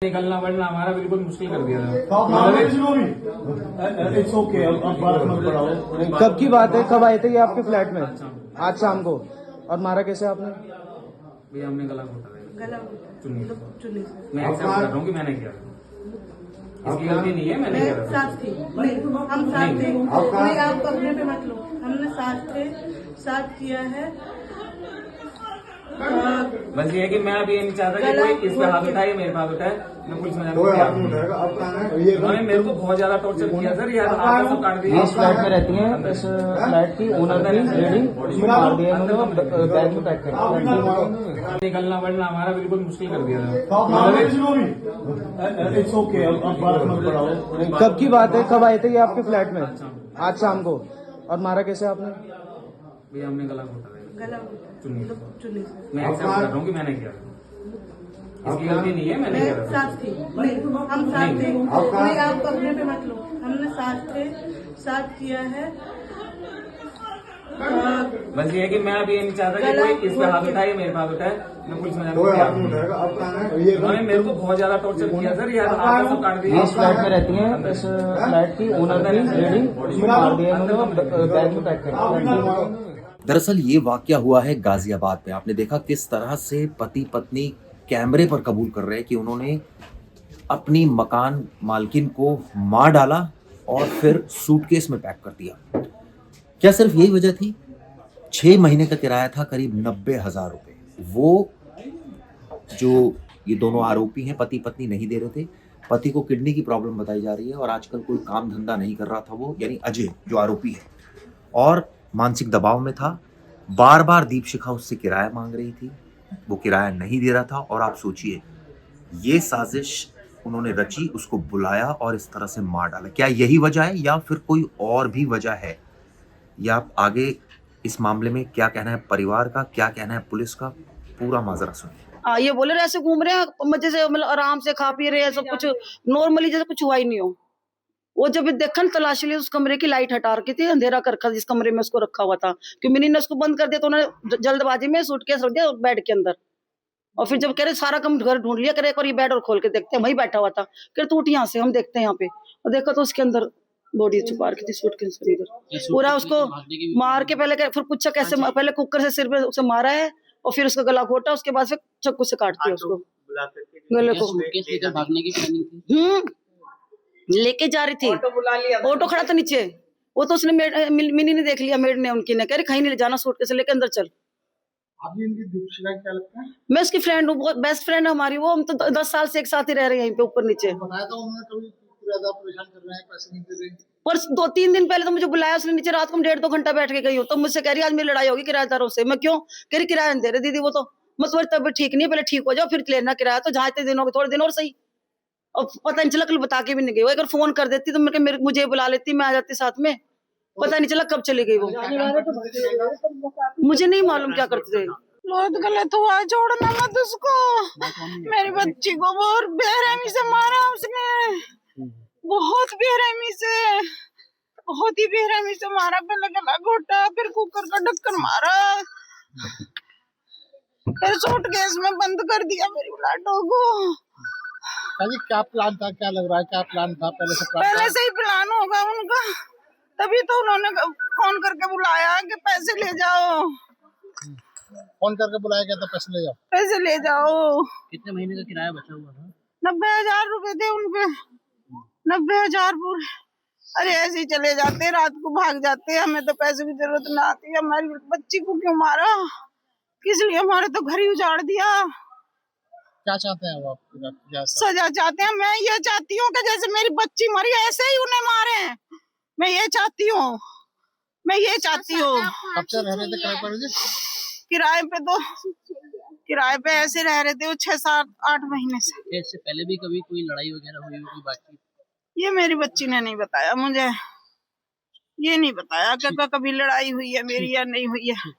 निकलना वरना हमारा बिल्कुल मुश्किल कर दिया था। इट्स ओके, अब बात मत बढ़ाओ। कब की बात है, कब आए थे ये आपके फ्लैट में? आज शाम को। और मारा कैसे आपने? भैया हमने गला घोटा था। गला चुन्नी चुन्नी मैं एक्सेप्ट कर रहा हूँ कि मैंने किया था। इसकी गलती नहीं है, मैंने किया था। साथ थी नहीं, हम साथ थे नहीं, आप अपने पे मत लो, हमने साथ थे, साथ किया है। बस ये है कि मैं अभी ये नहीं चाहता कि कोई इस पे हाथ उठाए, मेरे पे हाथ उठाए, मैं पुलिस में जाना। उन्होंने मेरे को बहुत ज्यादा टॉर्चर किया सर, यार आपने सब काट दिया। इस फ्लैट में रहती है, इस फ्लैट की ओनर की लेडी, उसको मार दिया इन्होंने, बैग में पैक कर दिया। निकलना वरना हमारा बिल्कुल मुश्किल कर दिया था। इट्स ओके, अब बात मत बढ़ाओ। कब की बात है, कब आए थे ये आपके फ्लैट में? आज शाम को। और मारा कैसे आपने? भैया हमने गला घोटा था। गला चुन्नी चुन्नी मैं एक्सेप्ट कर रहा हूँ कि मैंने किया था। इसकी गलती नहीं है, मैंने किया था। साथ थी नहीं, हम साथ थे नहीं, आप अपने पे मत लो, हमने साथ थे, साथ किया है। बस ये है कि मैं अभी ये नहीं चाहता कि कोई इस पे हाथ उठाए, मेरे पे हाथ उठाए, मैं पुलिस में जाना। उन्होंने मेरे को बहुत ज्यादा टॉर्चर किया सर, यार आपने सब काट दिया। इस फ्लैट में रहती है, इस फ्लैट की ओनर की लेडी, उसको मार दिया इन्होंने, बैग में पैक कर दिया। दरअसल ये वाकया हुआ है गाजियाबाद में। आपने देखा किस तरह से पति पत्नी कैमरे पर कबूल कर रहे हैं कि उन्होंने अपनी मकान मालकिन को मार डाला और फिर सूटकेस में पैक कर दिया। क्या सिर्फ यही वजह थी? 6 महीने का किराया था, करीब 90,000 रुपए। वो जो ये दोनों आरोपी हैं, पति पत्नी नहीं दे रहे थे। पति को किडनी की प्रॉब्लम बताई जा रही है और आजकल कोई काम धंधा नहीं कर रहा था वो, यानी अजय जो आरोपी है, और मानसिक दबाव में था। बार बार दीपशिखा उससे किराया मांग रही थी, वो किराया नहीं दे रहा था। और आप सोचिए, ये साजिश उन्होंने रची, उसको बुलाया और इस तरह से मार डाला। क्या यही वजह है या फिर कोई और भी वजह है? या आप आगे इस मामले में क्या कहना है परिवार का, क्या कहना है पुलिस का, पूरा माजरा सुनिए। ये बोले रहे ऐसे घूम रहे हैं मजे से, मतलब आराम से खा पी रहे हैं, सब कुछ नॉर्मली जैसे कुछ हुआ ही नहीं हो। वो जब देखा न तलाशी ली, उस कमरे की लाइट हटा रखी थी, अंधेरा कर रखा जिस कमरे में उसको रखा हुआ था, क्योंकि मिनी ने उसको बंद कर दिया तो उन्होंने जल्दबाजी में सूटकेस रख दिया बेड के अंदर। और फिर जब कह रहे सारा कम घर ढूंढ लिया, करे एक बार ये बेड और खोल के देखते हैं, वही बैठा हुआ था। कह तू उठ यहाँ से, हम देखते हैं यहाँ पे। और देखा तो उसके अंदर बॉडी छुपा रखी थी सूटकेस के अंदर। पूरा उसको मार के पहले फिर पूछा कैसे, पहले कुकर से सिर पे उसे मारा है और फिर उसका गला घोटा, उसके बाद फिर चाकू से काट दिया उसको गले को। भागने की प्लानिंग थी। लेके जा रही थी, ऑटो खड़ा था नीचे, वो तो उसने मिनी ने देख लिया, मेड ने उनकी ने, कह रही कहीं नहीं ले जाना, सूटकेस लेके अंदर चल। अभी इनकी दीपशिखा क्या लगता है? मैं उसकी फ्रेंड हूँ, बहुत बेस्ट फ्रेंड है हमारी वो। हम तो 10 साल से एक साथ ही रह रहे हैं यहीं पे ऊपर नीचे। बताया था उन्होंने कभी ज्यादा परेशान कर रहे हैं, पैसे नहीं दे रहे। पर 2-3 दिन पहले तो मुझे बुलाया उसने नीचे, रात को हम 1.5-2 घंटा बैठ के गई हूँ। तो मुझसे कह रही आज मेरी लड़ाई होगी किराएदारों से। मैं क्यों? कह रही किराया नहीं दे रहे दीदी वो तो। मैं तुम्हारी तबीयत ठीक नहीं है, पहले ठीक हो जाओ फिर लेना किराया। तो जहाँ इतने दिन हो गए, थोड़े दिन और सही। और पता नहीं चला, कल बता के भी नहीं गई वो। अगर फोन कर देती तो मुझे बुला लेती, मैं आ जाती साथ में। पता नहीं चला कब चली गई वो। मुझे नहीं मालूम क्या करते थे। बहुत गलत हुआ, छोड़ना मत उसको। मेरी बच्ची को बहुत बेरहमी से मारा उसने, बहुत बेरहमी से, बहुत ही बेरहमी से मारा। पहले गला घोटा, फिर कुकर का ढक्कन मारा, फिर सूटकेस में बंद कर दिया मेरी लाडो को। क्या प्लान था, क्या लग रहा है, क्या प्लान था? पहले से ही प्लान होगा उनका, तभी तो उन्होंने फोन करके बुलाया कि पैसे ले जाओ। फोन करके बुलाया गया था, पैसे ले जाओ, पैसे ले जाओ। कितने महीने का किराया बचा हुआ था? 90,000 रुपए थे उनपे, 90,000 पूरे। अरे ऐसे ही चले जाते, रात को भाग जाते, हमें तो पैसे की जरूरत ना आती। हमारी बच्ची को क्यों मारा, किस लिए? हमारे तो घर ही उजाड़ दिया। क्या चाहते हैं वो आप? सजा चाहते हैं। मैं ये चाहती हूँ कि जैसे मेरी बच्ची मरी ऐसे ही उन्हें मारे। मैं ये चाहती हूँ, मैं ये चाहती हूँ। कब से रह रहे थे किराए पर? किराए पे तो किराए पे ऐसे रह रहे थे वो 6-7-8 महीने से। इससे पहले भी कभी कोई लड़ाई वगैरह हुई, कोई बातचीत? ये मेरी बच्ची ने नहीं बताया मुझे, ये नहीं बताया कि कभी लड़ाई हुई है मेरी या नहीं हुई है।